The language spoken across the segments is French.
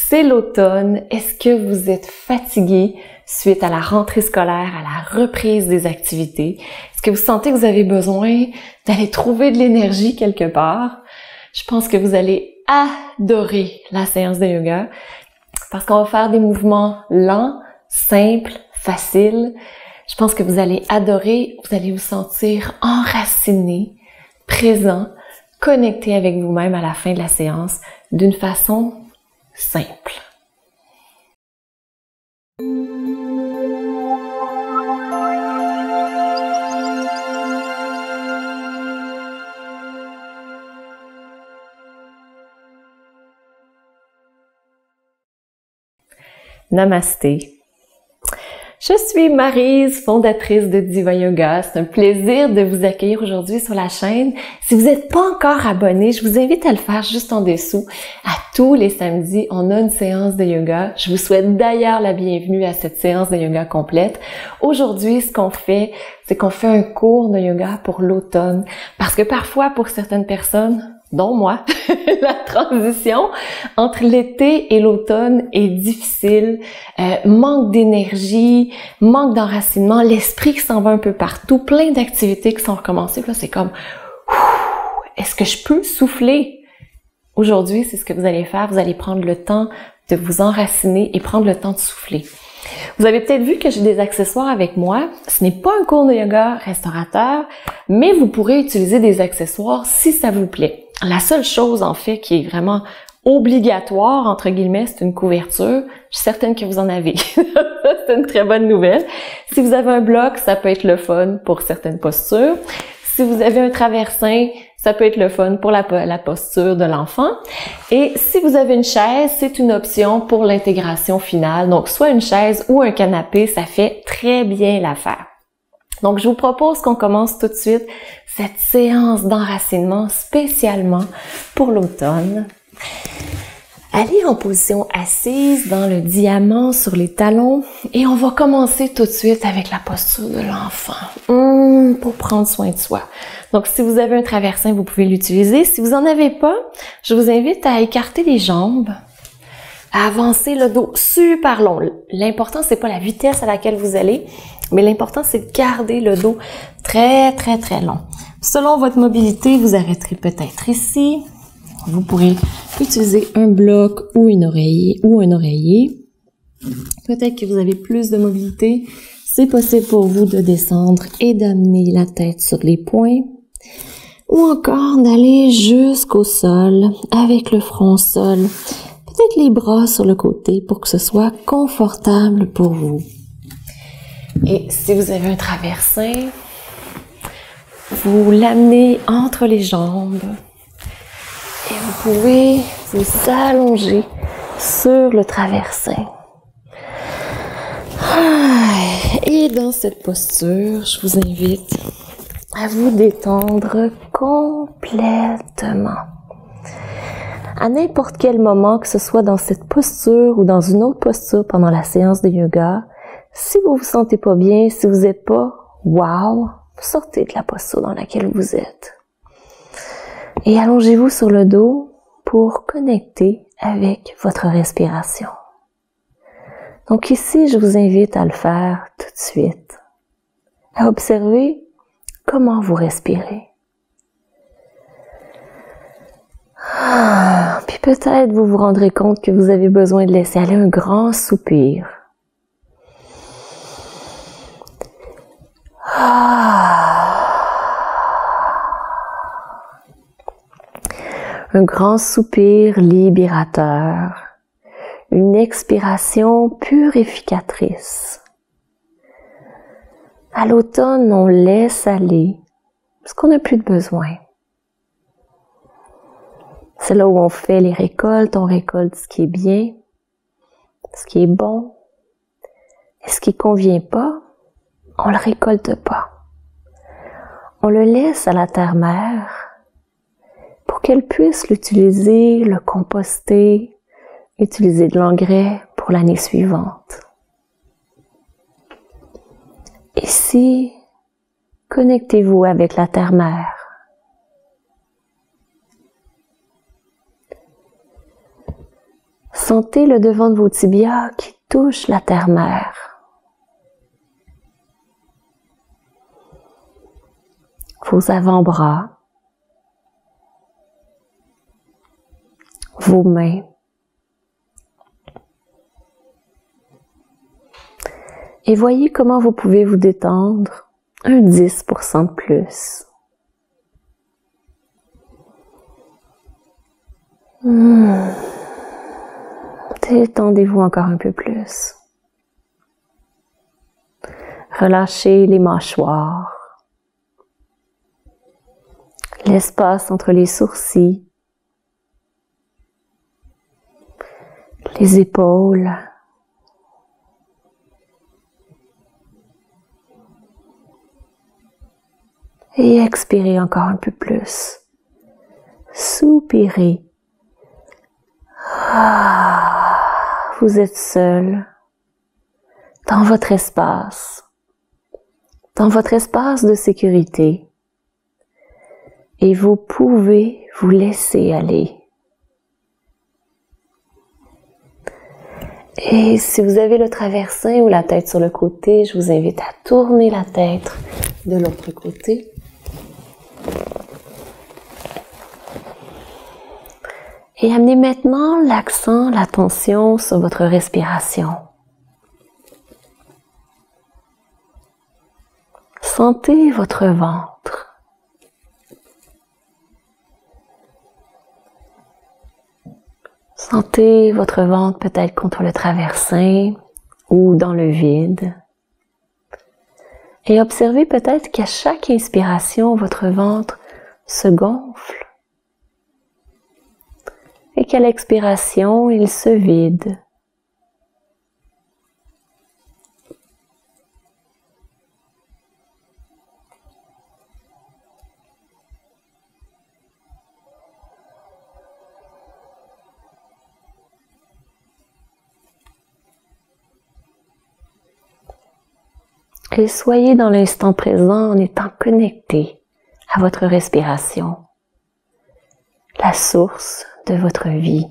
c'est l'automne. Est-ce que vous êtes fatigué suite à la rentrée scolaire, à la reprise des activités? Est-ce que vous sentez que vous avez besoin d'aller trouver de l'énergie quelque part? Je pense que vous allez adorer la séance de yoga parce qu'on va faire des mouvements lents, simples, faciles. Je pense que vous allez adorer, vous allez vous sentir enraciné, présent, connecté avec vous-même à la fin de la séance d'une façon simple. Namasté. Je suis Maryse, fondatrice de Diva Yoga. C'est un plaisir de vous accueillir aujourd'hui sur la chaîne. Si vous n'êtes pas encore abonné, je vous invite à le faire juste en dessous. À tous les samedis, on a une séance de yoga. Je vous souhaite d'ailleurs la bienvenue à cette séance de yoga complète. Aujourd'hui, ce qu'on fait, c'est qu'on fait un cours de yoga pour l'automne. Parce que parfois, pour certaines personnes, dont moi, la transition entre l'été et l'automne est difficile, manque d'énergie, manque d'enracinement, l'esprit qui s'en va un peu partout, plein d'activités qui sont recommencées. Là, c'est comme, est-ce que je peux souffler? Aujourd'hui, c'est ce que vous allez faire. Vous allez prendre le temps de vous enraciner et prendre le temps de souffler. Vous avez peut-être vu que j'ai des accessoires avec moi. Ce n'est pas un cours de yoga restaurateur, mais vous pourrez utiliser des accessoires si ça vous plaît. La seule chose, en fait, qui est vraiment obligatoire, entre guillemets, c'est une couverture. Je suis certaine que vous en avez. C'est une très bonne nouvelle. Si vous avez un bloc, ça peut être le fun pour certaines postures. Si vous avez un traversin, ça peut être le fun pour la posture de l'enfant. Et si vous avez une chaise, c'est une option pour l'intégration finale. Donc, soit une chaise ou un canapé, ça fait très bien l'affaire. Donc, je vous propose qu'on commence tout de suite cette séance d'enracinement spécialement pour l'automne. Allez en position assise dans le diamant sur les talons et on va commencer tout de suite avec la posture de l'enfant pour prendre soin de soi. Donc, si vous avez un traversin, vous pouvez l'utiliser. Si vous en avez pas, je vous invite à écarter les jambes, à avancer le dos super long. L'important, c'est pas la vitesse à laquelle vous allez, mais l'important, c'est de garder le dos très, très, très long. Selon votre mobilité, vous arrêterez peut-être ici. Vous pourrez utiliser un bloc ou un oreiller. Peut-être que vous avez plus de mobilité. C'est possible pour vous de descendre et d'amener la tête sur les poings. Ou encore d'aller jusqu'au sol avec le front au sol. Peut-être les bras sur le côté pour que ce soit confortable pour vous. Et si vous avez un traversin, vous l'amenez entre les jambes et vous pouvez vous allonger sur le traversin. Et dans cette posture, je vous invite à vous détendre complètement. À n'importe quel moment, que ce soit dans cette posture ou dans une autre posture pendant la séance de yoga, si vous vous sentez pas bien, si vous n'êtes pas wow, sortez de la posture dans laquelle vous êtes. Et allongez-vous sur le dos pour connecter avec votre respiration. Donc ici, je vous invite à le faire tout de suite, à observer comment vous respirez. Puis peut-être vous vous rendrez compte que vous avez besoin de laisser aller un grand soupir. Un grand soupir libérateur. Une expiration purificatrice. À l'automne, on laisse aller parce qu'on n'a plus de besoin. C'est là où on fait les récoltes, on récolte ce qui est bien, ce qui est bon. Et ce qui convient pas, on le récolte pas. On le laisse à la terre-mère pour qu'elle puisse l'utiliser, le composter, utiliser de l'engrais pour l'année suivante. Ici, connectez-vous avec la terre-mère. Sentez le devant de vos tibias qui touche la terre-mère. Vos avant-bras, vos mains. Et voyez comment vous pouvez vous détendre un 10% de plus. Détendez-vous encore un peu plus. Relâchez les mâchoires, l'espace entre les sourcils, les épaules. Et expirez encore un peu plus. Soupirez. Vous êtes seul dans votre espace de sécurité. Et vous pouvez vous laisser aller. Et si vous avez le traversin ou la tête sur le côté, je vous invite à tourner la tête de l'autre côté. Et amenez maintenant l'accent, l'attention sur votre respiration. Sentez votre ventre. Sentez votre ventre peut-être contre le traversin ou dans le vide. Et observez peut-être qu'à chaque inspiration, votre ventre se gonfle. Et qu'à l'expiration, il se vide. Et soyez dans l'instant présent en étant connecté à votre respiration, la source de votre vie.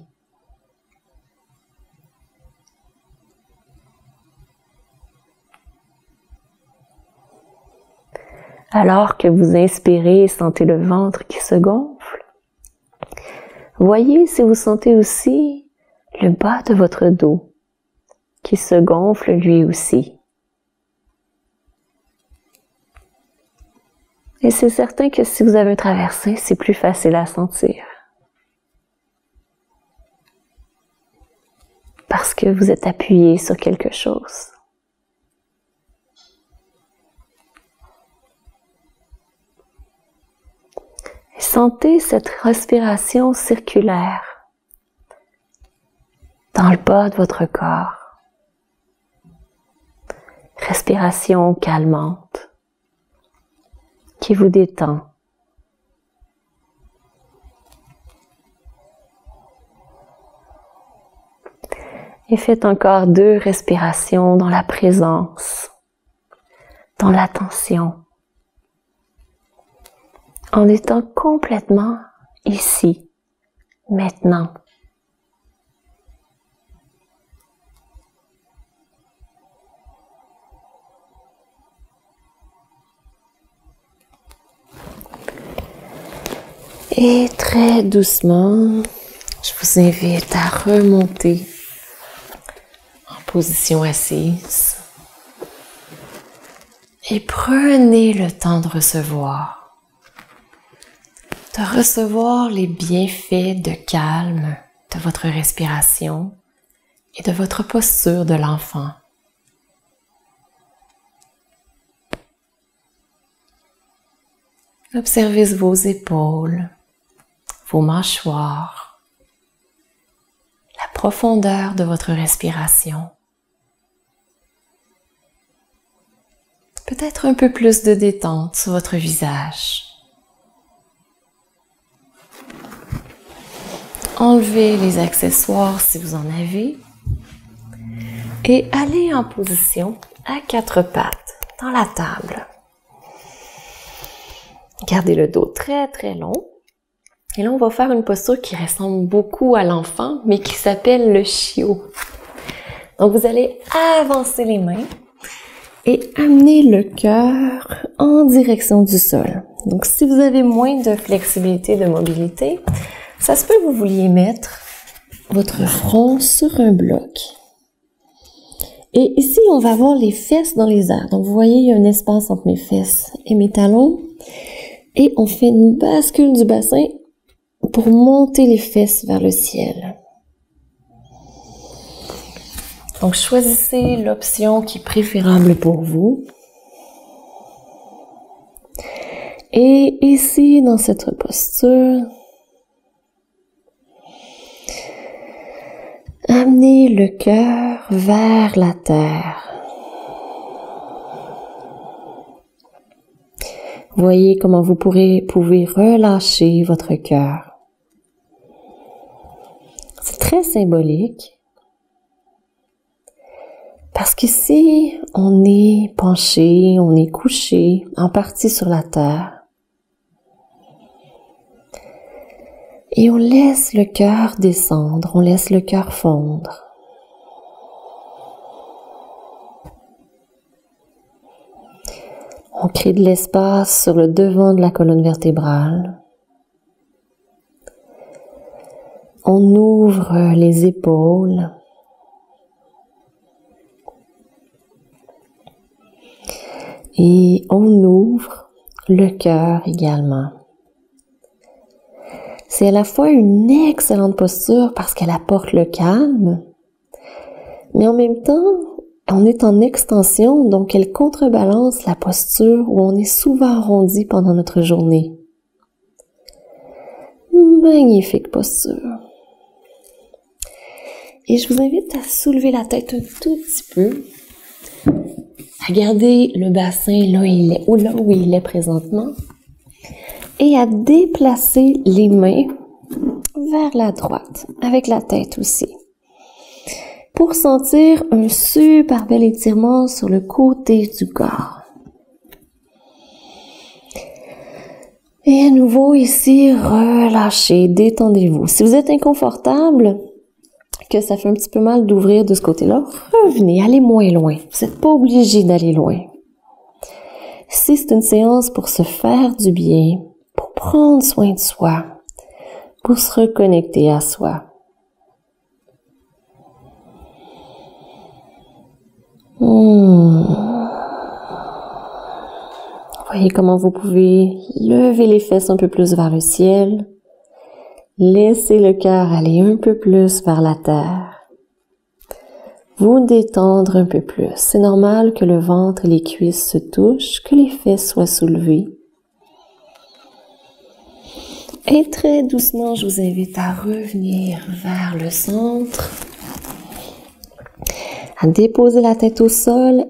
Alors que vous inspirez et sentez le ventre qui se gonfle, voyez si vous sentez aussi le bas de votre dos qui se gonfle lui aussi. Et c'est certain que si vous avez un traversin, c'est plus facile à sentir. Parce que vous êtes appuyé sur quelque chose. Et sentez cette respiration circulaire dans le bas de votre corps. Respiration calmante qui vous détend. Et faites encore 2 respirations dans la présence, dans l'attention, en étant complètement ici, maintenant. Et très doucement, je vous invite à remonter en position assise. Et prenez le temps de recevoir les bienfaits de calme de votre respiration et de votre posture de l'enfant. Observez vos épaules, vos mâchoires, la profondeur de votre respiration. Peut-être un peu plus de détente sur votre visage. Enlevez les accessoires si vous en avez et allez en position à 4 pattes dans la table. Gardez le dos très très long. Et là, on va faire une posture qui ressemble beaucoup à l'enfant, mais qui s'appelle le chiot. Donc, vous allez avancer les mains et amener le cœur en direction du sol. Donc, si vous avez moins de flexibilité, de mobilité, ça se peut que vous vouliez mettre votre front sur un bloc. Et ici, on va avoir les fesses dans les airs. Donc, vous voyez, il y a un espace entre mes fesses et mes talons. Et on fait une bascule du bassin pour monter les fesses vers le ciel. Donc, choisissez l'option qui est préférable pour vous. Et ici, dans cette posture, amenez le cœur vers la terre. Voyez comment vous pouvez relâcher votre cœur. C'est très symbolique. Parce qu'ici, on est penché, on est couché, en partie sur la terre. Et on laisse le cœur descendre, on laisse le cœur fondre. On crée de l'espace sur le devant de la colonne vertébrale. On ouvre les épaules. Et on ouvre le cœur également. C'est à la fois une excellente posture parce qu'elle apporte le calme, mais en même temps, on est en extension, donc elle contrebalance la posture où on est souvent arrondi pendant notre journée. Magnifique posture. Et je vous invite à soulever la tête un tout petit peu, à garder le bassin là où il est présentement et à déplacer les mains vers la droite, avec la tête aussi, pour sentir un super bel étirement sur le côté du corps. Et à nouveau ici, relâchez, détendez-vous. Si vous êtes inconfortable, que ça fait un petit peu mal d'ouvrir de ce côté-là, revenez, allez moins loin. Vous n'êtes pas obligé d'aller loin. Si c'est une séance pour se faire du bien, pour prendre soin de soi, pour se reconnecter à soi. Voyez comment vous pouvez lever les fesses un peu plus vers le ciel. Laissez le cœur aller un peu plus vers la terre. Vous détendre un peu plus. C'est normal que le ventre et les cuisses se touchent, que les fesses soient soulevées. Et très doucement, je vous invite à revenir vers le centre, à déposer la tête au sol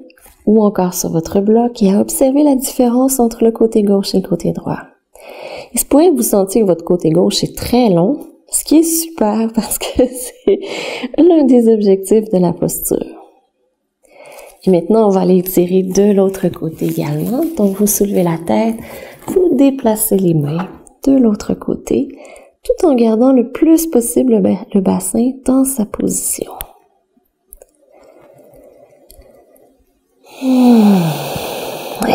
ou encore sur votre bloc et à observer la différence entre le côté gauche et le côté droit. Il se pourrait que vous sentiez que votre côté gauche est très long, ce qui est super parce que c'est l'un des objectifs de la posture. Et maintenant, on va aller étirer de l'autre côté également. Donc, vous soulevez la tête, vous déplacez les mains de l'autre côté, tout en gardant le plus possible le bassin dans sa position.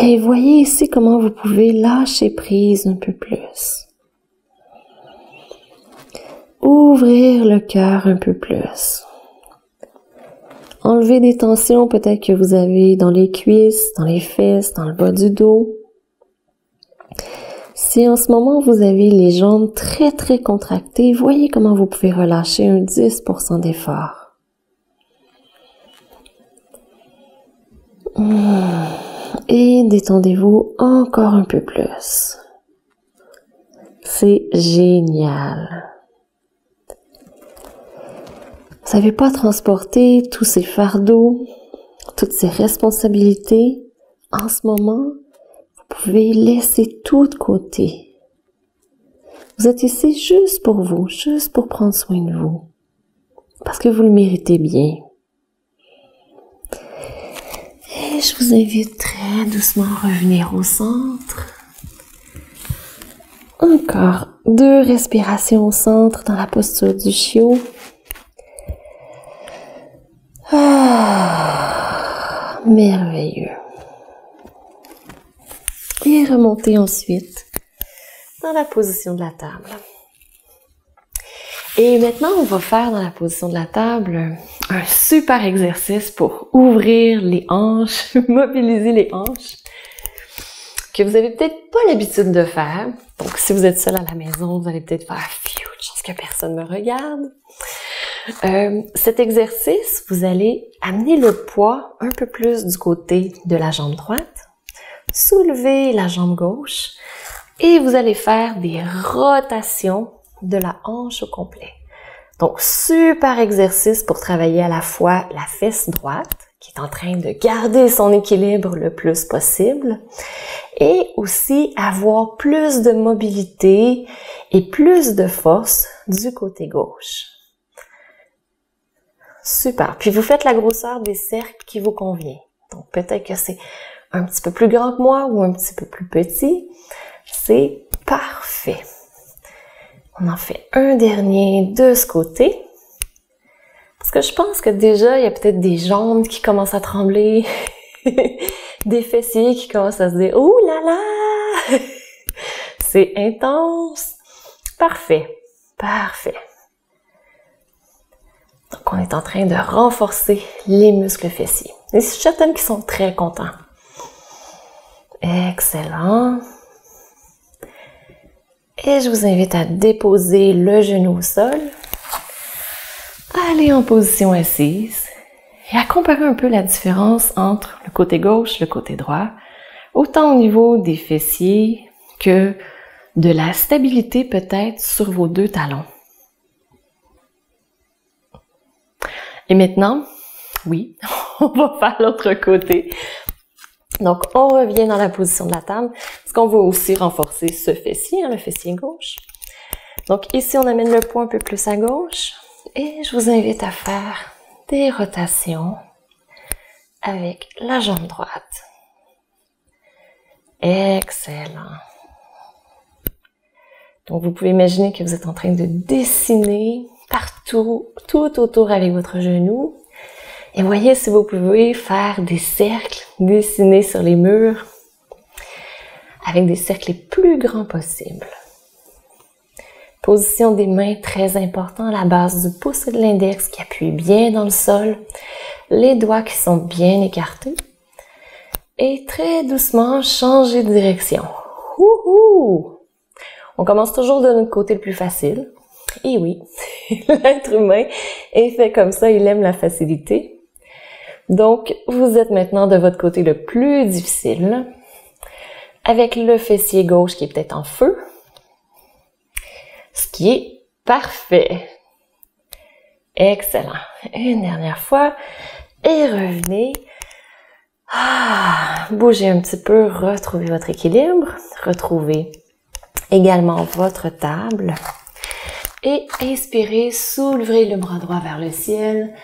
Et voyez ici comment vous pouvez lâcher prise un peu plus. Ouvrir le cœur un peu plus. Enlever des tensions peut-être que vous avez dans les cuisses, dans les fesses, dans le bas du dos. Si en ce moment vous avez les jambes très très contractées, voyez comment vous pouvez relâcher un 10% d'effort. Et détendez-vous encore un peu plus. C'est génial. Vous n'avez pas transporté tous ces fardeaux, toutes ces responsabilités. En ce moment, vous pouvez laisser tout de côté. Vous êtes ici juste pour vous, juste pour prendre soin de vous. Parce que vous le méritez bien. Et je vous invite très doucement à revenir au centre. Encore 2 respirations au centre dans la posture du chiot. Ah, merveilleux. Et remontez ensuite dans la position de la table. Et maintenant, on va faire dans la position de la table un super exercice pour ouvrir les hanches, mobiliser les hanches, que vous avez peut-être pas l'habitude de faire. Donc, si vous êtes seul à la maison, vous allez peut-être faire « Pfiou, je pense que personne me regarde ». Cet exercice, vous allez amener le poids un peu plus du côté de la jambe droite, soulever la jambe gauche et vous allez faire des rotations de la hanche au complet. Donc, super exercice pour travailler à la fois la fesse droite, qui est en train de garder son équilibre le plus possible, et aussi avoir plus de mobilité et plus de force du côté gauche. Super. Puis vous faites la grosseur des cercles qui vous convient. Donc, peut-être que c'est un petit peu plus grand que moi ou un petit peu plus petit. C'est parfait. On en fait un dernier de ce côté. Parce que je pense que déjà, il y a peut-être des jambes qui commencent à trembler, des fessiers qui commencent à se dire « Ouh là là! » C'est intense. Parfait. Parfait. Donc, on est en train de renforcer les muscles fessiers. Et je suis certaine qu'ils sont très contents. Excellent. Et je vous invite à déposer le genou au sol. Allez en position assise. Et à comparer un peu la différence entre le côté gauche et le côté droit, autant au niveau des fessiers que de la stabilité peut-être sur vos 2 talons. Et maintenant, oui, on va faire l'autre côté. Donc, on revient dans la position de la table, parce qu'on va aussi renforcer ce fessier, le fessier gauche. Donc, ici, on amène le poids un peu plus à gauche, et je vous invite à faire des rotations avec la jambe droite. Excellent. Donc, vous pouvez imaginer que vous êtes en train de dessiner partout, tout autour avec votre genou. Et voyez si vous pouvez faire des cercles dessinés sur les murs avec des cercles les plus grands possibles. Position des mains très importante, la base du pouce et de l'index qui appuie bien dans le sol, les doigts qui sont bien écartés et très doucement changer de direction. Ouhou! On commence toujours de notre côté le plus facile. Et oui, l'être humain est fait comme ça, il aime la facilité. Donc, vous êtes maintenant de votre côté le plus difficile, avec le fessier gauche qui est peut-être en feu, ce qui est parfait. Excellent. Une dernière fois, et revenez. Bougez un petit peu, retrouvez votre équilibre, retrouvez également votre table. Et inspirez, soulevez le bras droit vers le ciel.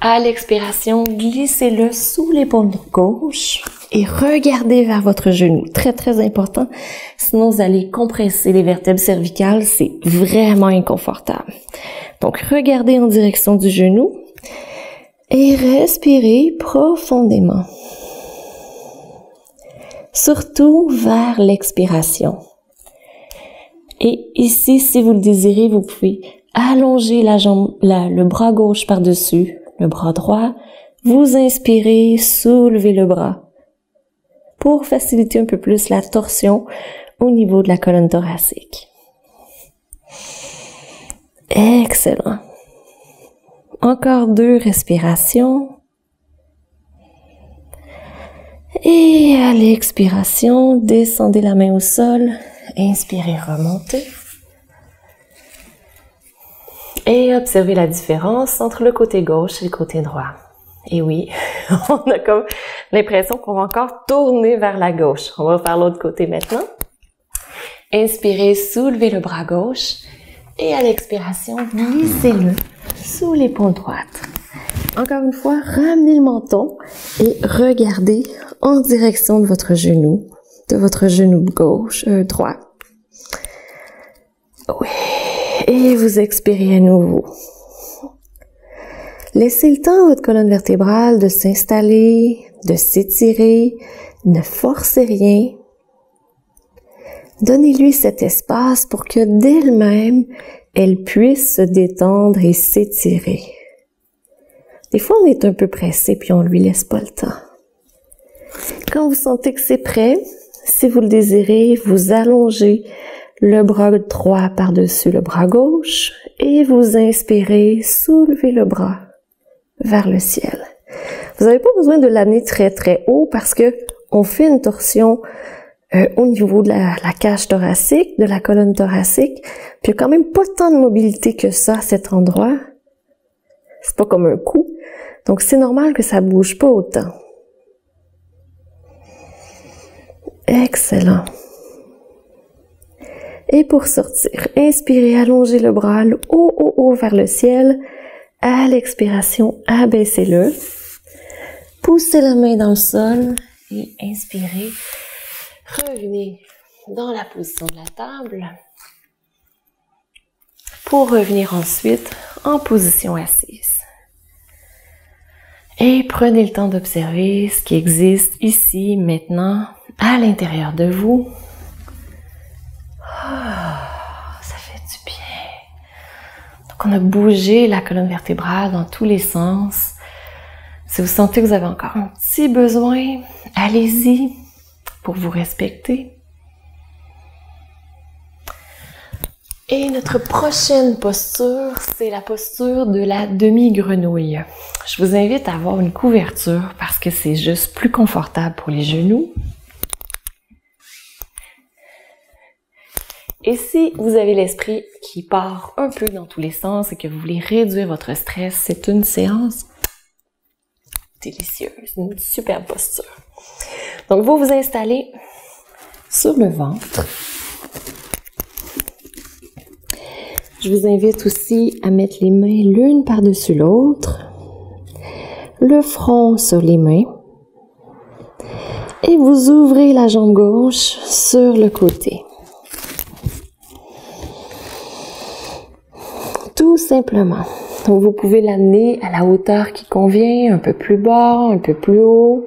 À l'expiration, glissez-le sous l'épaule gauche et regardez vers votre genou. Très, très important. Sinon, vous allez compresser les vertèbres cervicales. C'est vraiment inconfortable. Donc, regardez en direction du genou et respirez profondément. Surtout vers l'expiration. Et ici, si vous le désirez, vous pouvez allonger la jambe, le bras gauche par-dessus le bras droit. Vous inspirez, soulevez le bras pour faciliter un peu plus la torsion au niveau de la colonne thoracique. Excellent. Encore 2 respirations. Et à l'expiration, descendez la main au sol. Inspirez, remontez. Et observez la différence entre le côté gauche et le côté droit. Et oui, on a comme l'impression qu'on va encore tourner vers la gauche. On va faire l'autre côté maintenant. Inspirez, soulevez le bras gauche. Et à l'expiration, glissez-le sous l'épaule droite. Encore une fois, ramenez le menton et regardez en direction de votre genou gauche, droit. Oui. Et vous expirez à nouveau. Laissez le temps à votre colonne vertébrale de s'installer, de s'étirer. Ne forcez rien. Donnez-lui cet espace pour que d'elle-même, elle puisse se détendre et s'étirer. Des fois, on est un peu pressé puis on lui laisse pas le temps. Quand vous sentez que c'est prêt, si vous le désirez, vous allongez le bras droit par-dessus le bras gauche et vous inspirez, soulevez le bras vers le ciel. Vous n'avez pas besoin de l'amener très très haut parce que on fait une torsion au niveau de la cage thoracique, de la colonne thoracique, puis il n'y a quand même pas tant de mobilité que ça à cet endroit. C'est pas comme un coup. Donc c'est normal que ça bouge pas autant. Excellent. Et pour sortir, inspirez, allongez le bras haut vers le ciel. À l'expiration, abaissez-le. Poussez la main dans le sol et inspirez. Revenez dans la position de la table pour revenir ensuite en position assise. Et prenez le temps d'observer ce qui existe ici, maintenant, à l'intérieur de vous. Ça fait du bien. Donc on a bougé la colonne vertébrale dans tous les sens. Si vous sentez que vous avez encore un petit besoin, allez-y pour vous respecter. Et notre prochaine posture, c'est la posture de la demi-grenouille. Je vous invite à avoir une couverture parce que c'est juste plus confortable pour les genoux. Et si vous avez l'esprit qui part un peu dans tous les sens et que vous voulez réduire votre stress, c'est une séance délicieuse, une superbe posture. Donc, vous vous installez sur le ventre. Je vous invite aussi à mettre les mains l'une par-dessus l'autre, le front sur les mains, et vous ouvrez la jambe gauche sur le côté. Tout simplement. Donc, vous pouvez l'amener à la hauteur qui convient, un peu plus bas, un peu plus haut.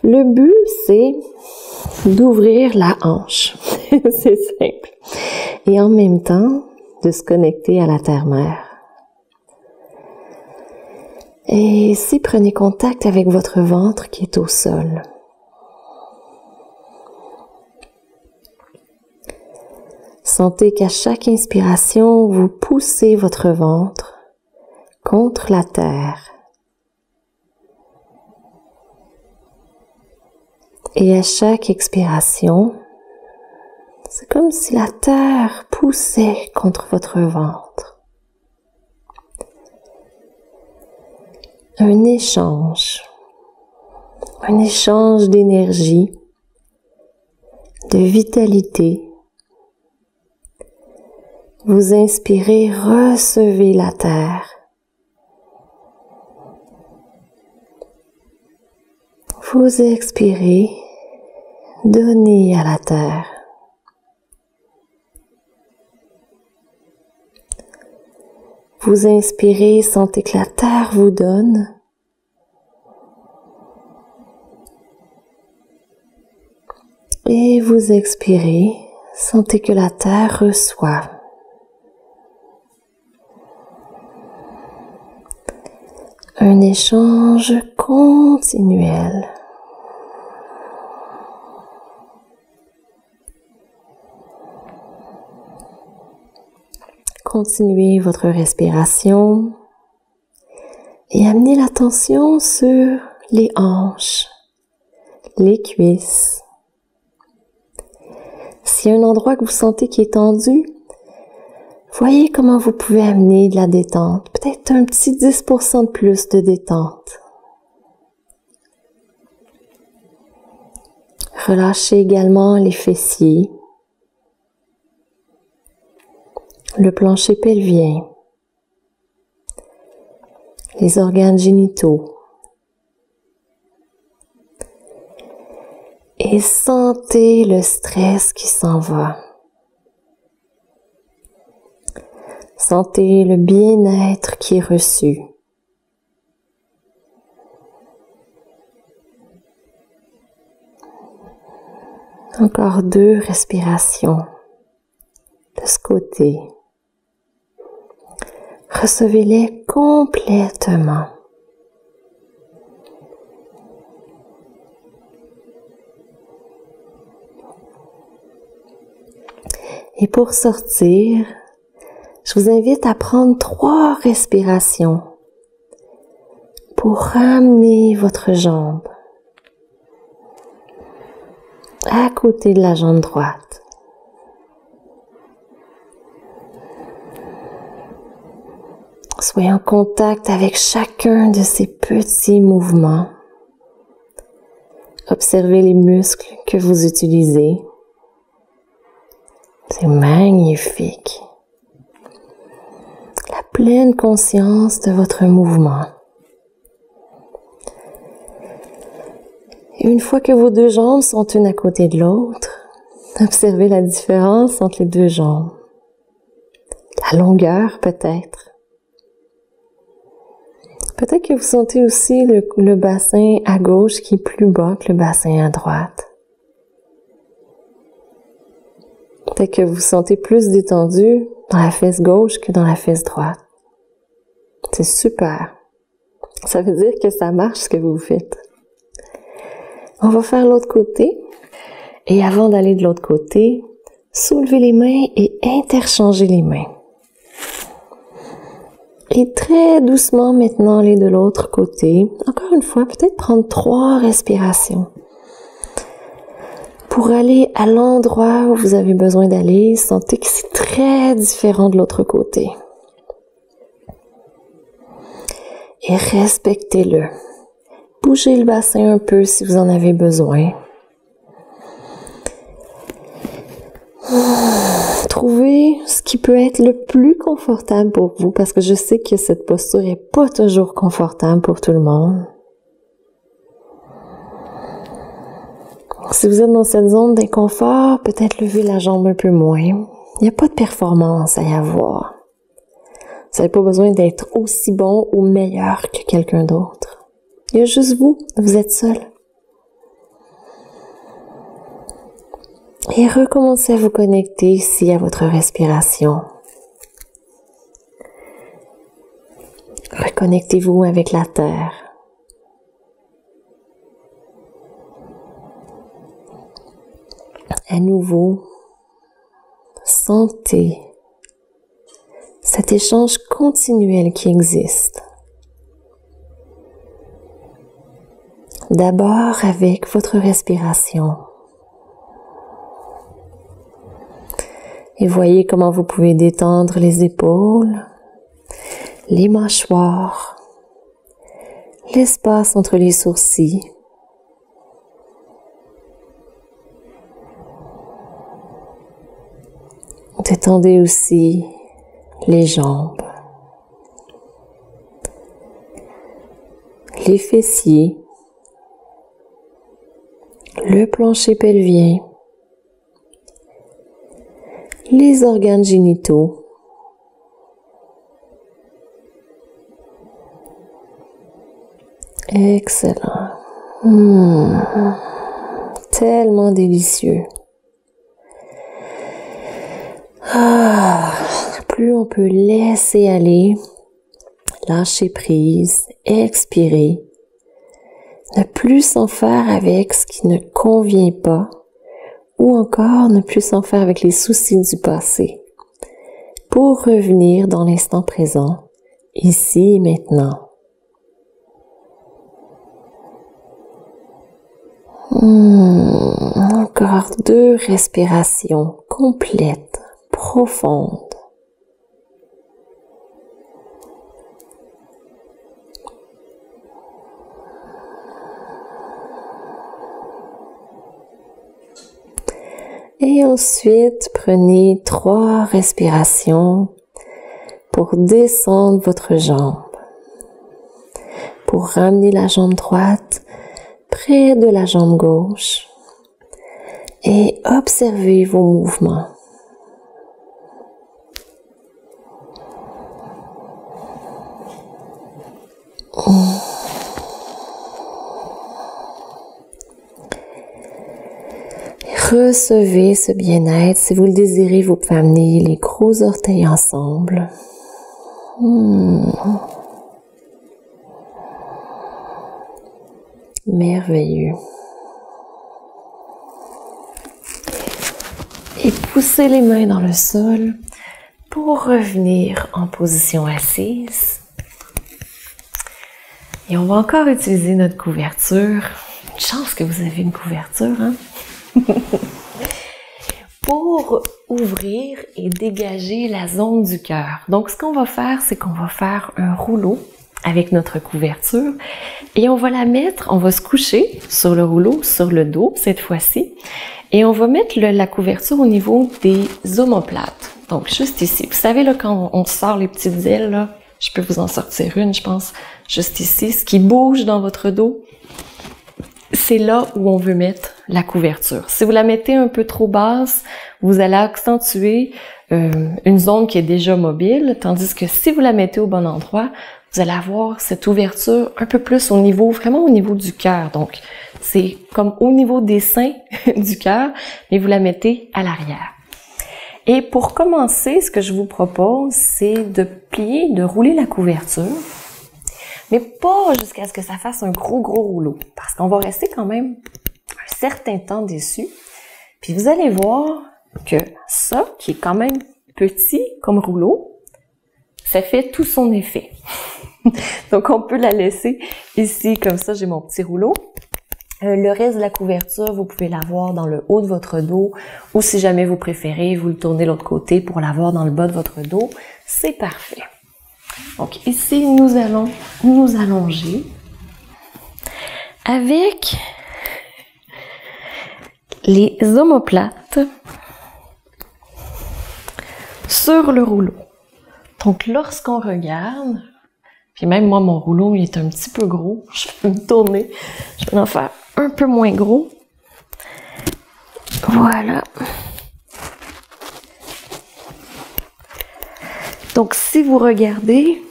Le but, c'est d'ouvrir la hanche. C'est simple. Et en même temps, de se connecter à la terre-mère. Et ici, prenez contact avec votre ventre qui est au sol. Sentez qu'à chaque inspiration, vous poussez votre ventre contre la terre. Et à chaque expiration, c'est comme si la terre poussait contre votre ventre. Un échange d'énergie, de vitalité. Vous inspirez, recevez la terre. Vous expirez, donnez à la terre. Vous inspirez, sentez que la terre vous donne. Et vous expirez, sentez que la terre reçoit. Un échange continuel. Continuez votre respiration et amenez l'attention sur les hanches, les cuisses. S'il y a un endroit que vous sentez qui est tendu, voyez comment vous pouvez amener de la détente, peut-être un petit 10% de plus de détente. Relâchez également les fessiers, le plancher pelvien, les organes génitaux. Et sentez le stress qui s'en va. Sentez le bien-être qui est reçu. Encore 2 respirations de ce côté. Recevez-les complètement. Et pour sortir, je vous invite à prendre 3 respirations pour ramener votre jambe à côté de la jambe droite. Soyez en contact avec chacun de ces petits mouvements. Observez les muscles que vous utilisez. C'est magnifique. La pleine conscience de votre mouvement. Et une fois que vos 2 jambes sont une à côté de l'autre, observez la différence entre les 2 jambes. La longueur peut-être. Peut-être que vous sentez aussi le bassin à gauche qui est plus bas que le bassin à droite. Peut-être que vous vous sentez plus détendu dans la fesse gauche que dans la fesse droite. C'est super. Ça veut dire que ça marche ce que vous faites. On va faire l'autre côté. Et avant d'aller de l'autre côté, soulevez les mains et interchangez les mains. Et très doucement maintenant, aller de l'autre côté. Encore une fois, peut-être prendre 3 respirations. Pour aller à l'endroit où vous avez besoin d'aller, sentez que c'est très différent de l'autre côté. Et respectez-le. Bougez le bassin un peu si vous en avez besoin. Trouvez ce qui peut être le plus confortable pour vous, parce que je sais que cette posture n'est pas toujours confortable pour tout le monde. Si vous êtes dans cette zone d'inconfort, peut-être lever la jambe un peu moins. Il n'y a pas de performance à y avoir. Vous n'avez pas besoin d'être aussi bon ou meilleur que quelqu'un d'autre. Il y a juste vous, vous êtes seul. Et recommencez à vous connecter ici à votre respiration. Reconnectez-vous avec la terre. À nouveau, sentez cet échange continuel qui existe. D'abord avec votre respiration. Et voyez comment vous pouvez détendre les épaules, les mâchoires, l'espace entre les sourcils. Détendez aussi les jambes, les fessiers, le plancher pelvien, les organes génitaux, excellent, tellement délicieux. Plus on peut laisser aller, lâcher prise, expirer, ne plus s'en faire avec ce qui ne convient pas, ou encore ne plus s'en faire avec les soucis du passé, pour revenir dans l'instant présent, ici et maintenant. Encore 2 respirations complètes, profondes. Et ensuite, prenez 3 respirations pour descendre votre jambe, pour ramener la jambe droite près de la jambe gauche et observez vos mouvements. Recevez ce bien-être. Si vous le désirez, vous pouvez amener les gros orteils ensemble. Merveilleux. Et poussez les mains dans le sol pour revenir en position assise. Et on va encore utiliser notre couverture. Une chance que vous avez une couverture, hein? Pour ouvrir et dégager la zone du cœur. Donc, ce qu'on va faire, c'est qu'on va faire un rouleau avec notre couverture et on va la mettre, on va se coucher sur le rouleau, sur le dos cette fois-ci, et on va mettre la couverture au niveau des omoplates. Donc, juste ici. Vous savez, là, quand on sort les petites ailes, là, je peux vous en sortir une, je pense, juste ici, ce qui bouge dans votre dos, c'est là où on veut mettre la couverture. Si vous la mettez un peu trop basse, vous allez accentuer une zone qui est déjà mobile, tandis que si vous la mettez au bon endroit, vous allez avoir cette ouverture un peu plus au niveau, vraiment au niveau du cœur. Donc, c'est comme au niveau des seins du cœur, mais vous la mettez à l'arrière. Et pour commencer, ce que je vous propose, c'est de plier, de rouler la couverture, mais pas jusqu'à ce que ça fasse un gros rouleau, parce qu'on va rester quand même un certain temps dessus. Puis vous allez voir que ça, qui est quand même petit comme rouleau, ça fait tout son effet. Donc on peut la laisser ici, comme ça, j'ai mon petit rouleau. Le reste de la couverture, vous pouvez l'avoir dans le haut de votre dos, ou si jamais vous préférez, vous le tournez de l'autre côté pour l'avoir dans le bas de votre dos. C'est parfait. Donc ici, nous allons nous allonger avec les omoplates sur le rouleau. Donc lorsqu'on regarde, puis même moi mon rouleau il est un petit peu gros, je peux me tourner, je vais en faire un peu moins gros. Voilà. Donc, si vous regardez,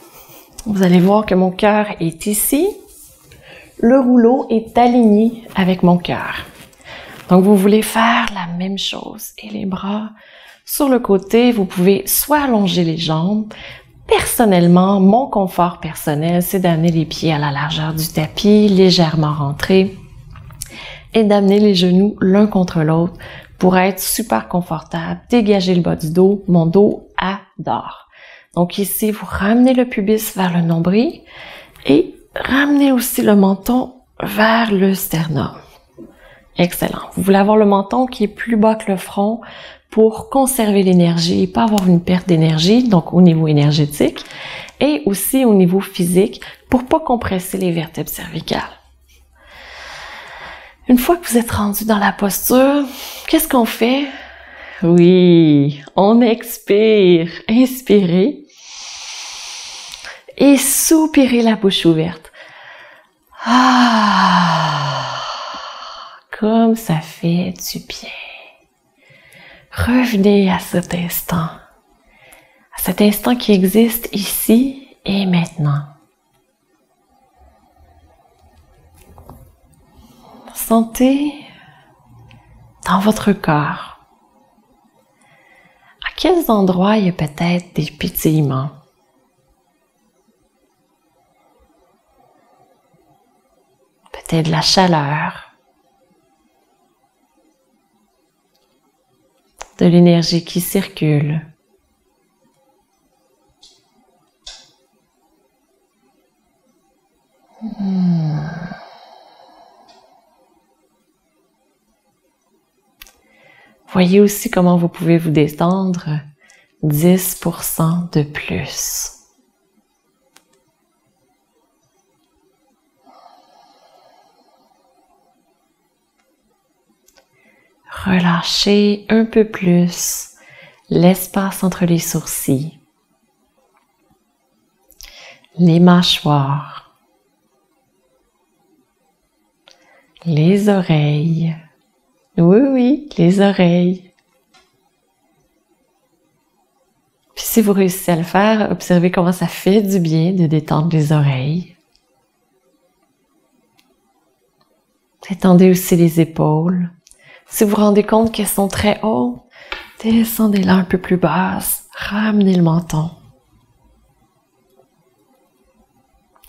vous allez voir que mon cœur est ici. Le rouleau est aligné avec mon cœur. Donc, vous voulez faire la même chose. Et les bras sur le côté, vous pouvez soit allonger les jambes. Personnellement, mon confort personnel, c'est d'amener les pieds à la largeur du tapis, légèrement rentrés, et d'amener les genoux l'un contre l'autre pour être super confortable, dégager le bas du dos. Mon dos adore. Donc ici, vous ramenez le pubis vers le nombril et ramenez aussi le menton vers le sternum. Excellent. Vous voulez avoir le menton qui est plus bas que le front pour conserver l'énergie et pas avoir une perte d'énergie, donc au niveau énergétique, et aussi au niveau physique pour pas compresser les vertèbres cervicales. Une fois que vous êtes rendu dans la posture, qu'est-ce qu'on fait? Oui, on expire. Inspirez. Et soupirez la bouche ouverte. Ah, comme ça fait du bien. Revenez à cet instant qui existe ici et maintenant. Sentez dans votre corps à quels endroits il y a peut-être des pétillements. Peut-être de la chaleur, de l'énergie qui circule. Voyez aussi comment vous pouvez vous détendre 10% de plus. Relâchez un peu plus l'espace entre les sourcils, les mâchoires, les oreilles. Oui, les oreilles. Puis si vous réussissez à le faire, observez comment ça fait du bien de détendre les oreilles. Détendez aussi les épaules. Si vous vous rendez compte qu'elles sont très hautes, descendez-la un peu plus basse. Ramenez le menton.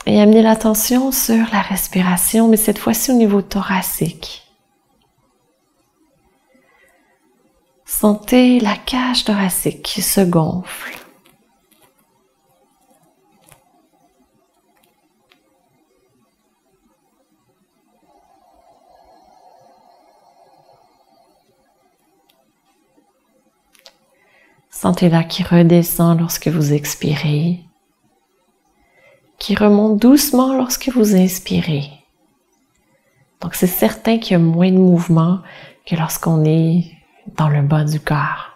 Et amenez l'attention sur la respiration, mais cette fois-ci au niveau thoracique. Sentez la cage thoracique qui se gonfle. Sentez-la qui redescend lorsque vous expirez, qui remonte doucement lorsque vous inspirez. Donc c'est certain qu'il y a moins de mouvement que lorsqu'on est dans le bas du corps.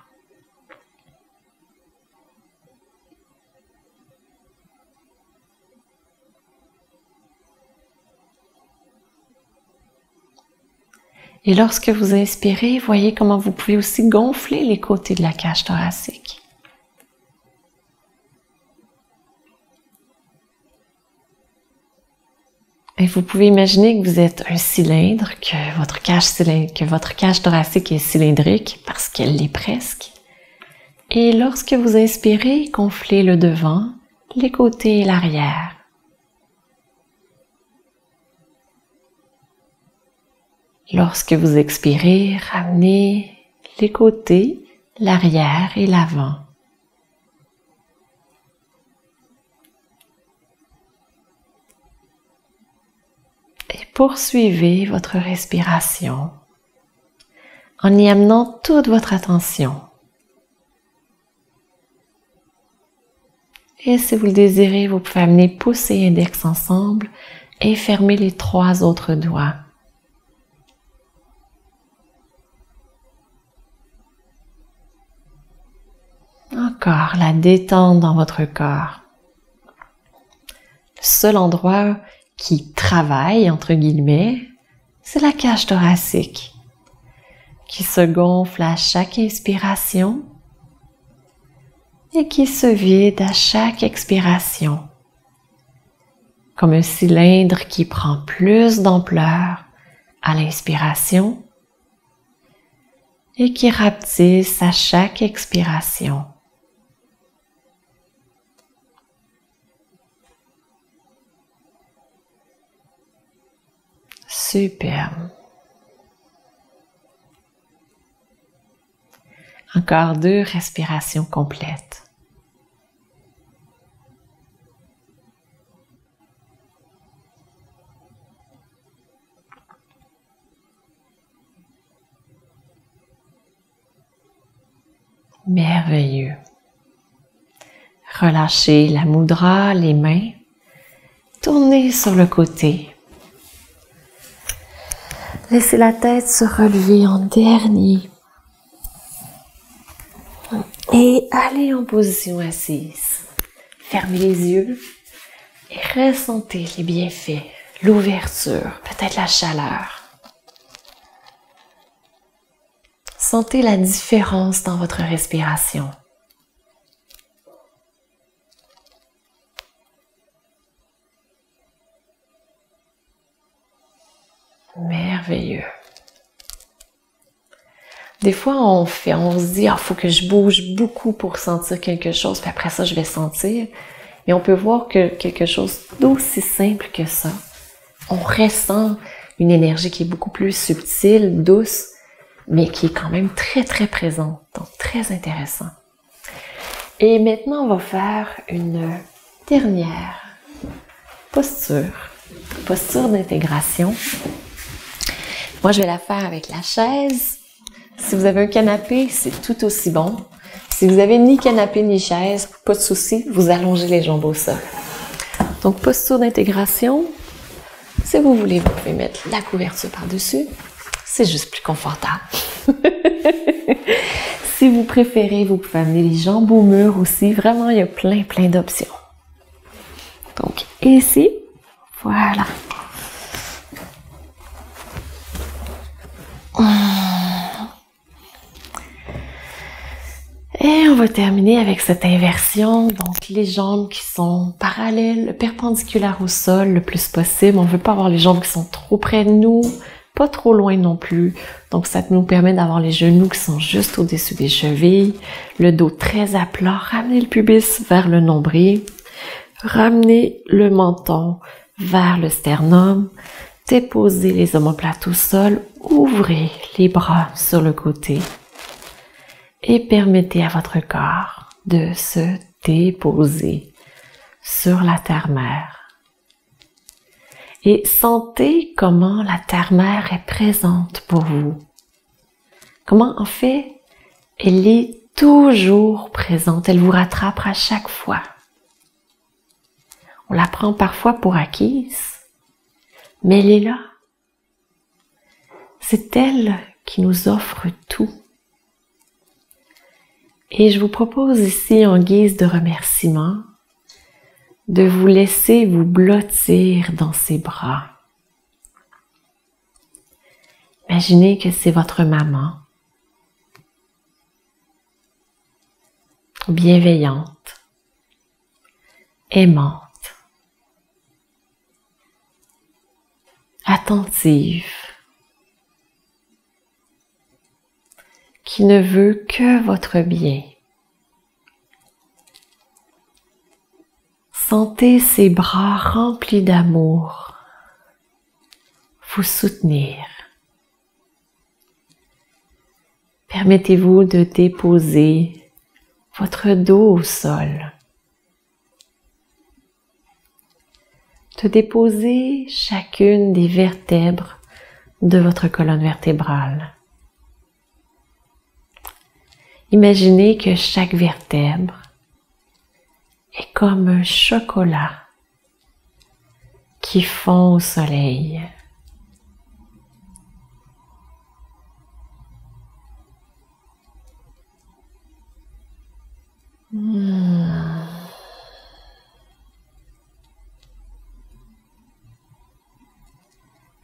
Et lorsque vous inspirez, voyez comment vous pouvez aussi gonfler les côtés de la cage thoracique. Et vous pouvez imaginer que vous êtes un cylindre, que votre cage thoracique est cylindrique parce qu'elle l'est presque. Et lorsque vous inspirez, gonflez le devant, les côtés et l'arrière. Lorsque vous expirez, ramenez les côtés, l'arrière et l'avant. Et poursuivez votre respiration en y amenant toute votre attention. Et si vous le désirez, vous pouvez amener pouce et index ensemble et fermer les 3 autres doigts. Encore la détente dans votre corps. Le seul endroit qui travaille, entre guillemets, c'est la cage thoracique, qui se gonfle à chaque inspiration et qui se vide à chaque expiration, comme un cylindre qui prend plus d'ampleur à l'inspiration et qui rapetisse à chaque expiration. Superbe. Encore 2 respirations complètes. Merveilleux. Relâchez la mudra, les mains. Tournez sur le côté. Laissez la tête se relever en dernier. Et allez en position assise. Fermez les yeux et ressentez les bienfaits, l'ouverture, peut-être la chaleur. Sentez la différence dans votre respiration. Merveilleux. Des fois, on se dit, faut que je bouge beaucoup pour sentir quelque chose, puis après ça, je vais sentir. Mais on peut voir que quelque chose d'aussi simple que ça, on ressent une énergie qui est beaucoup plus subtile, douce, mais qui est quand même très, très présente. Donc, très intéressant. Et maintenant, on va faire une dernière posture d'intégration. Moi, je vais la faire avec la chaise. Si vous avez un canapé, c'est tout aussi bon. Si vous avez ni canapé ni chaise, pas de souci, vous allongez les jambes au sol. Donc, posture d'intégration. Si vous voulez, vous pouvez mettre la couverture par-dessus. C'est juste plus confortable. Si vous préférez, vous pouvez amener les jambes au mur aussi. Vraiment, il y a plein d'options. Donc, ici, voilà. Et on va terminer avec cette inversion, donc les jambes qui sont parallèles, perpendiculaires au sol le plus possible. On ne veut pas avoir les jambes qui sont trop près de nous, pas trop loin non plus. Donc, ça nous permet d'avoir les genoux qui sont juste au-dessus des chevilles, le dos très à plat. Ramenez le pubis vers le nombril. Ramenez le menton vers le sternum. Déposez les omoplates au sol. Ouvrez les bras sur le côté. Et permettez à votre corps de se déposer sur la terre-mère. Et sentez comment la terre-mère est présente pour vous. Comment, en fait, elle est toujours présente. Elle vous rattrape à chaque fois. On la prend parfois pour acquise, mais elle est là. C'est elle qui nous offre tout. Et je vous propose ici, en guise de remerciement, de vous laisser vous blottir dans ses bras. Imaginez que c'est votre maman, bienveillante, aimante, attentive, qui ne veut que votre bien. Sentez ses bras remplis d'amour vous soutenir. Permettez-vous de déposer votre dos au sol. De déposer chacune des vertèbres de votre colonne vertébrale. Imaginez que chaque vertèbre est comme un chocolat qui fond au soleil.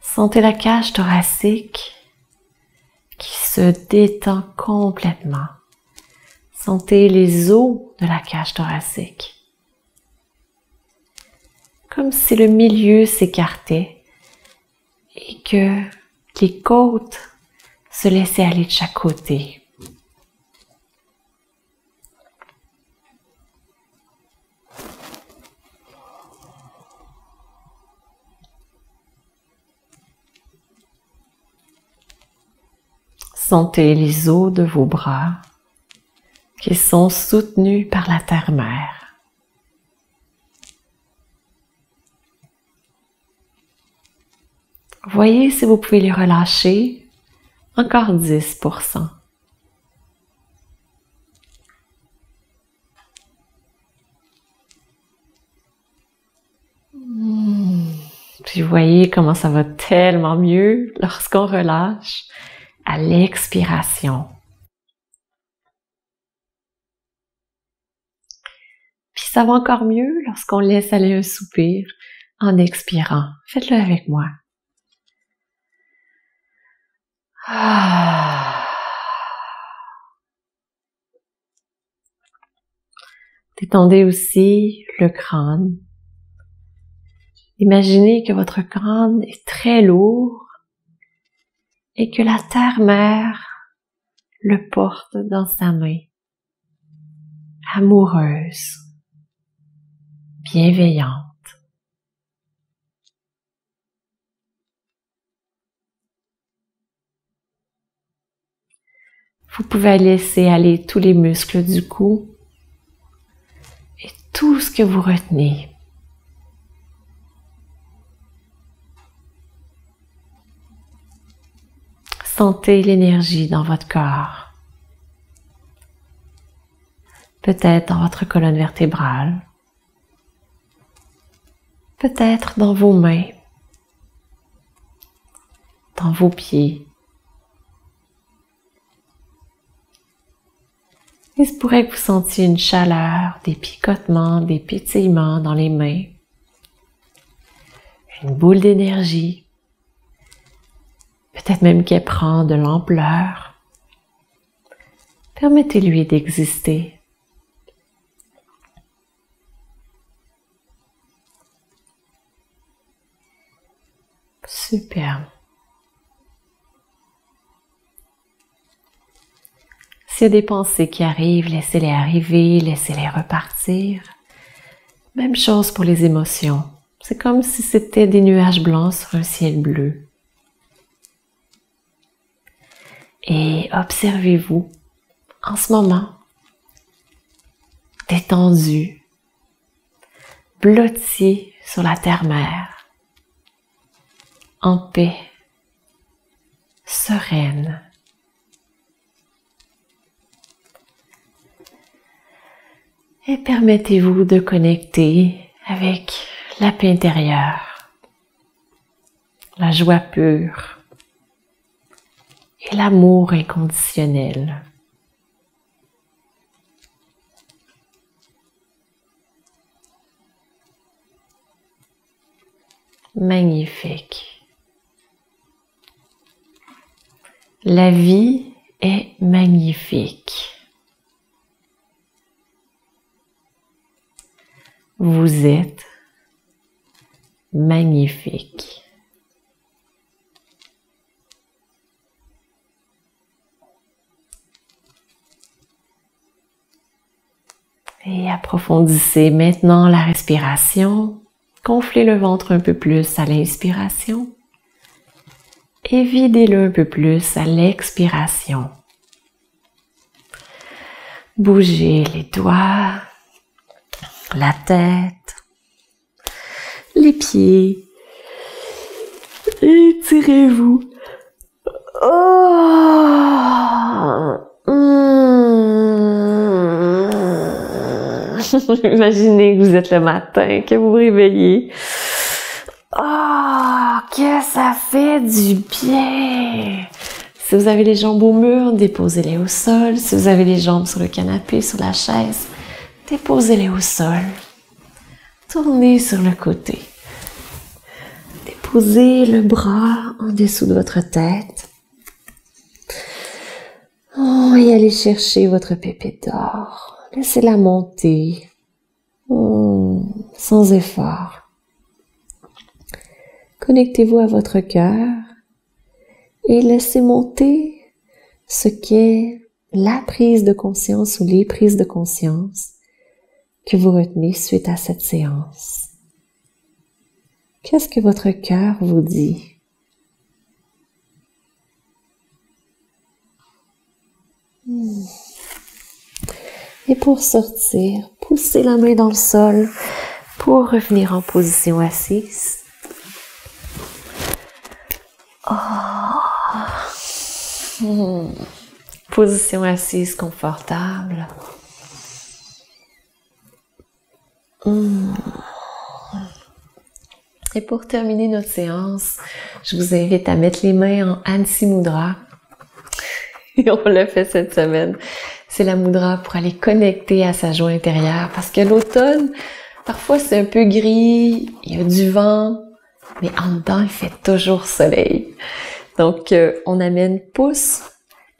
Sentez la cage thoracique qui se détend complètement. Sentez les os de la cage thoracique. Comme si le milieu s'écartait et que les côtes se laissaient aller de chaque côté. Sentez les os de vos bras qui sont soutenus par la terre-mère. Voyez si vous pouvez les relâcher, encore 10%. Puis voyez comment ça va tellement mieux lorsqu'on relâche à l'expiration. Puis ça va encore mieux lorsqu'on laisse aller un soupir en expirant. Faites-le avec moi. Détendez aussi le crâne. Imaginez que votre crâne est très lourd et que la terre-mère le porte dans sa main, amoureuse, bienveillante. Vous pouvez laisser aller tous les muscles du cou et tout ce que vous retenez. Sentez l'énergie dans votre corps. Peut-être dans votre colonne vertébrale. Peut-être dans vos mains. Dans vos pieds. Il se pourrait que vous sentiez une chaleur, des picotements, des pétillements dans les mains. Une boule d'énergie. Peut-être même qu'elle prend de l'ampleur. Permettez-lui d'exister. Super. S'il y a des pensées qui arrivent, laissez-les arriver, laissez-les repartir. Même chose pour les émotions. C'est comme si c'était des nuages blancs sur un ciel bleu. Et observez-vous en ce moment, détendu, blotti sur la terre-mère, en paix, sereine. Et permettez-vous de connecter avec la paix intérieure, la joie pure et l'amour inconditionnel. Magnifique. La vie est magnifique. Vous êtes magnifique. Et approfondissez maintenant la respiration. Gonflez le ventre un peu plus à l'inspiration et videz-le un peu plus à l'expiration. Bougez les doigts, la tête, les pieds. Étirez-vous. Imaginez que vous êtes le matin, que vous vous réveillez. Que ça fait du bien! Si vous avez les jambes au mur, déposez-les au sol. Si vous avez les jambes sur le canapé, sur la chaise, déposez-les au sol. Tournez sur le côté. Déposez le bras en dessous de votre tête. Et allez chercher votre pépite d'or. Laissez-la monter sans effort. Connectez-vous à votre cœur et laissez monter ce qu'est la prise de conscience ou les prises de conscience que vous retenez suite à cette séance. Qu'est-ce que votre cœur vous dit? Et pour sortir, poussez la main dans le sol pour revenir en position assise. Position assise confortable. Et pour terminer notre séance, je vous invite à mettre les mains en Ansi Mudra. Et on l'a fait cette semaine. C'est la mudra pour aller connecter à sa joie intérieure. Parce que l'automne, parfois c'est un peu gris, il y a du vent, mais en dedans, il fait toujours soleil. Donc, on amène pouce,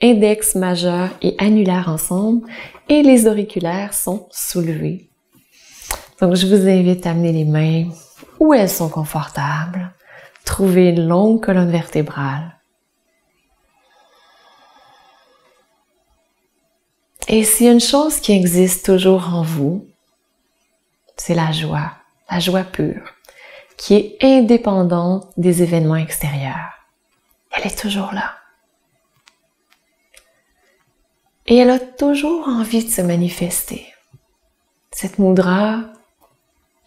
index majeur et annulaire ensemble et les auriculaires sont soulevés. Donc, je vous invite à amener les mains où elles sont confortables. Trouvez une longue colonne vertébrale. Et s'il y a une chose qui existe toujours en vous, c'est la joie pure, qui est indépendante des événements extérieurs. Elle est toujours là. Et elle a toujours envie de se manifester. Cette mudra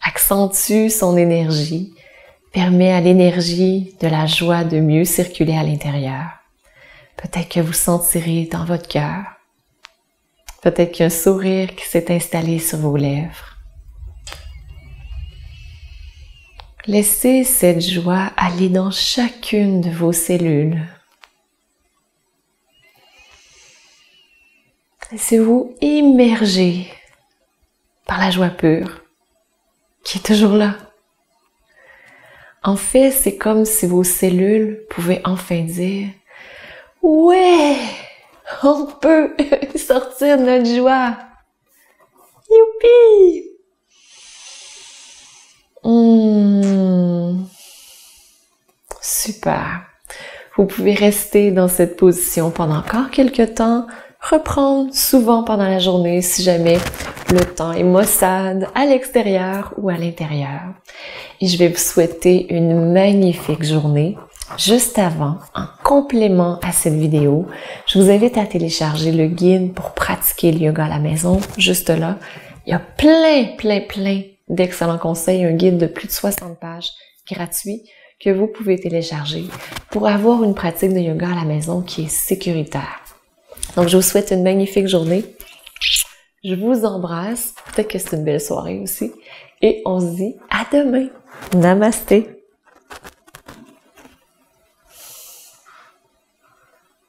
accentue son énergie, permet à l'énergie de la joie de mieux circuler à l'intérieur. Peut-être que vous sentirez dans votre cœur. Peut-être qu'il y a un sourire qui s'est installé sur vos lèvres. Laissez cette joie aller dans chacune de vos cellules. Laissez-vous immerger par la joie pure qui est toujours là. En fait, c'est comme si vos cellules pouvaient enfin dire « Ouais! On peut sortir de notre joie! Youpi! » Super! Vous pouvez rester dans cette position pendant encore quelques temps reprendre souvent pendant la journée si jamais le temps est maussade à l'extérieur ou à l'intérieur. Et je vais vous souhaiter une magnifique journée. Juste avant, en complément à cette vidéo, je vous invite à télécharger le guide pour pratiquer le yoga à la maison. Juste là, il y a plein d'excellents conseils, un guide de plus de 60 pages gratuit que vous pouvez télécharger pour avoir une pratique de yoga à la maison qui est sécuritaire. Donc, je vous souhaite une magnifique journée. Je vous embrasse. Peut-être que c'est une belle soirée aussi. Et on se dit à demain. Namasté.